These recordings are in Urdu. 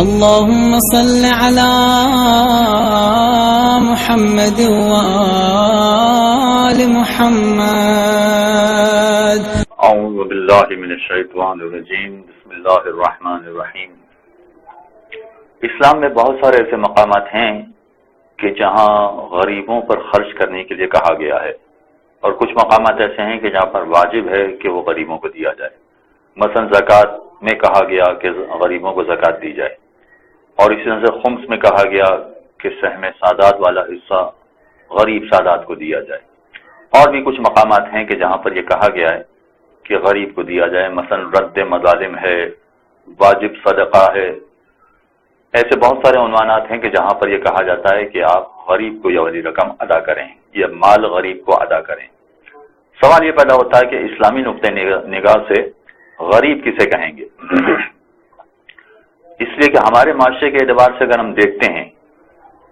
اللهم صل على محمد وآل محمد. اعوذ باللہ من الشیطان الرجیم. بسم اللہ الرحمن الرحیم. اسلام میں بہت سارے ایسے مقامات ہیں کہ جہاں غریبوں پر خرچ کرنے کے لیے کہا گیا ہے، اور کچھ مقامات ایسے ہیں کہ جہاں پر واجب ہے کہ وہ غریبوں کو دیا جائے. مثلا زکوٰۃ میں کہا گیا کہ غریبوں کو زکوٰۃ دی جائے، اور اسی طرح سے خمس میں کہا گیا کہ سہم سادات والا حصہ غریب سادات کو دیا جائے. اور بھی کچھ مقامات ہیں کہ جہاں پر یہ کہا گیا ہے کہ غریب کو دیا جائے، مثلا رد مظالم ہے، واجب صدقہ ہے. ایسے بہت سارے عنوانات ہیں کہ جہاں پر یہ کہا جاتا ہے کہ آپ غریب کو یہ والی رقم ادا کریں، یہ مال غریب کو ادا کریں. سوال یہ پیدا ہوتا ہے کہ اسلامی نقطۂ نگاہ سے غریب کسے کہیں گے؟ اس لیے کہ ہمارے معاشرے کے اعتبار سے اگر ہم دیکھتے ہیں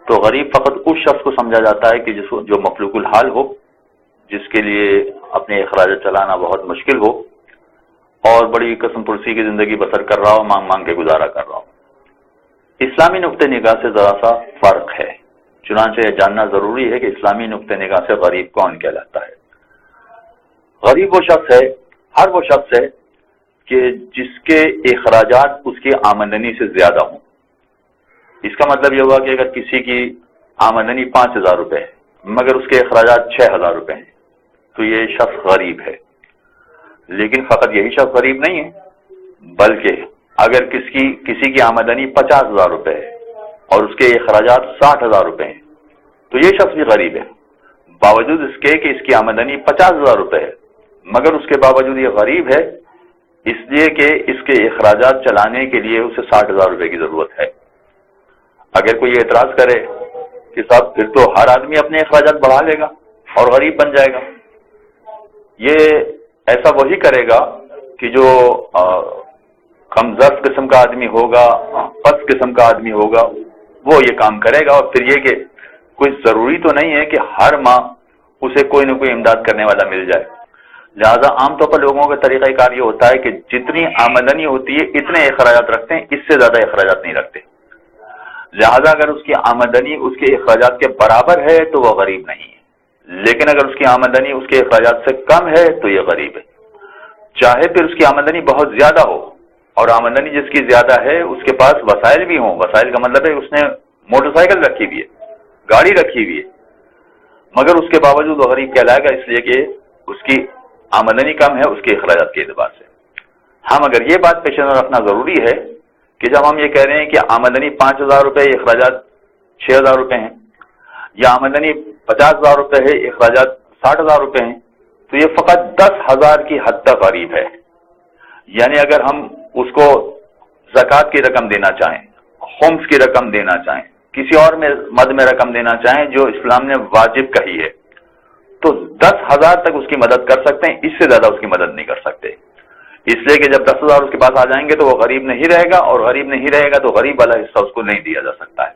تو غریب فقط اس شخص کو سمجھا جاتا ہے کہ جو مفلوک الحال ہو، جس کے لیے اپنے اخراجات چلانا بہت مشکل ہو، اور بڑی قسم پرسی کی زندگی بسر کر رہا ہو، مانگ مانگ کے گزارا کر رہا ہو. اسلامی نقطۂ نگاہ سے ذرا سا فرق ہے، چنانچہ یہ جاننا ضروری ہے کہ اسلامی نقطۂ نگاہ سے غریب کون کہلاتا ہے. غریب وہ شخص ہے، ہر وہ شخص ہے کہ جس کے اخراجات اس کی آمدنی سے زیادہ ہوں. اس کا مطلب یہ ہوا کہ اگر کسی کی آمدنی 5,000 روپے ہے مگر اس کے اخراجات 6,000 روپے ہیں تو یہ شخص غریب ہے. لیکن فقط یہی شخص غریب نہیں ہے، بلکہ اگر کسی کی آمدنی 50,000 روپے ہے اور اس کے اخراجات 60,000 روپے ہیں تو یہ شخص بھی غریب ہے، باوجود اس کے کہ اس کی آمدنی 50,000 روپے ہے، مگر اس کے باوجود یہ غریب ہے اس لیے کہ اس کے اخراجات چلانے کے لیے اسے 60,000 روپے کی ضرورت ہے. اگر کوئی اعتراض کرے کہ صاحب پھر تو ہر آدمی اپنے اخراجات بڑھا لے گا اور غریب بن جائے گا، یہ ایسا وہی کرے گا کہ جو کمزور قسم کا آدمی ہوگا، پست قسم کا آدمی ہوگا، وہ یہ کام کرے گا. اور پھر یہ کہ کوئی ضروری تو نہیں ہے کہ ہر ماہ اسے کوئی نہ کوئی امداد کرنے والا مل جائے. لہذا عام طور پر لوگوں کا طریقہ کار یہ ہوتا ہے کہ جتنی آمدنی ہوتی ہے اتنے اخراجات رکھتے ہیں، اس سے زیادہ اخراجات نہیں رکھتے. لہذا اگر اس کی آمدنی اس کے اخراجات کے برابر ہے تو وہ غریب نہیں ہے، لیکن اگر اس کی آمدنی اس کے اخراجات سے کم ہے تو یہ غریب ہے. چاہے پھر اس کی آمدنی بہت زیادہ ہو، اور آمدنی جس کی زیادہ ہے اس کے پاس وسائل بھی ہوں. وسائل کا مطلب ہے اس نے موٹر سائیکل رکھی ہوئی ہے، گاڑی رکھی ہوئی ہے، مگر اس کے باوجود وہ غریب کہلائے گا، اس لیے کہ اس کی آمدنی کم ہے اس کے اخراجات کے اعتبار سے. ہم اگر یہ بات پیش نظر رکھنا ضروری ہے کہ جب ہم یہ کہہ رہے ہیں کہ آمدنی 5,000 روپے اخراجات 6,000 روپے ہیں، یا آمدنی 50,000 روپے ہے اخراجات 60,000 روپے ہیں، تو یہ فقط 10,000 کی حد تک غریب ہے. یعنی اگر ہم اس کو زکوٰۃ کی رقم دینا چاہیں، خمس کی رقم دینا چاہیں، کسی اور مد میں رقم دینا چاہیں جو اسلام نے واجب کہی ہے، تو 10,000 تک اس کی مدد کر سکتے ہیں، اس سے زیادہ اس کی مدد نہیں کر سکتے. اس لیے کہ جب 10,000 اس کے پاس آ جائیں گے تو وہ غریب نہیں رہے گا، اور غریب نہیں رہے گا تو غریب والا حصہ اس کو نہیں دیا جا سکتا ہے.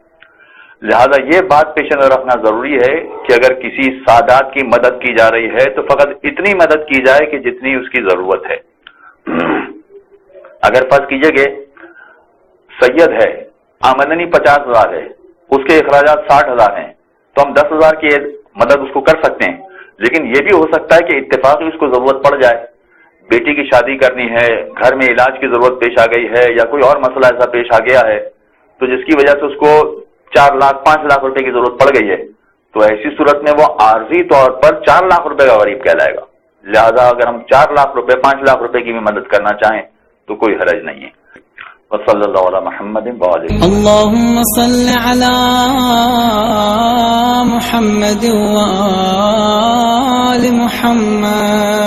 لہذا یہ بات پیش نظر رکھنا ضروری ہے کہ اگر کسی سادات کی مدد کی جا رہی ہے تو فقط اتنی مدد کی جائے کہ جتنی اس کی ضرورت ہے. اگر فرض کیجئے کہ سید ہے، آمدنی 50,000 ہے، اس کے اخراجات 60,000 ہیں، تو ہم 10,000 کی مدد اس کو کر سکتے ہیں. لیکن یہ بھی ہو سکتا ہے کہ اتفاقی اس کو ضرورت پڑ جائے، بیٹی کی شادی کرنی ہے، گھر میں علاج کی ضرورت پیش آ گئی ہے، یا کوئی اور مسئلہ ایسا پیش آ گیا ہے تو جس کی وجہ سے اس کو 4 لاکھ 5 لاکھ روپے کی ضرورت پڑ گئی ہے، تو ایسی صورت میں وہ عارضی طور پر 4 لاکھ روپے کا غریب کہلائے گا. لہذا اگر ہم 4 لاکھ روپے 5 لاکھ روپے کی بھی مدد کرنا چاہیں تو کوئی حرج نہیں ہے. وصلی اللہ علی محمد وآلہ. اللهم صل على محمد وآل محمد.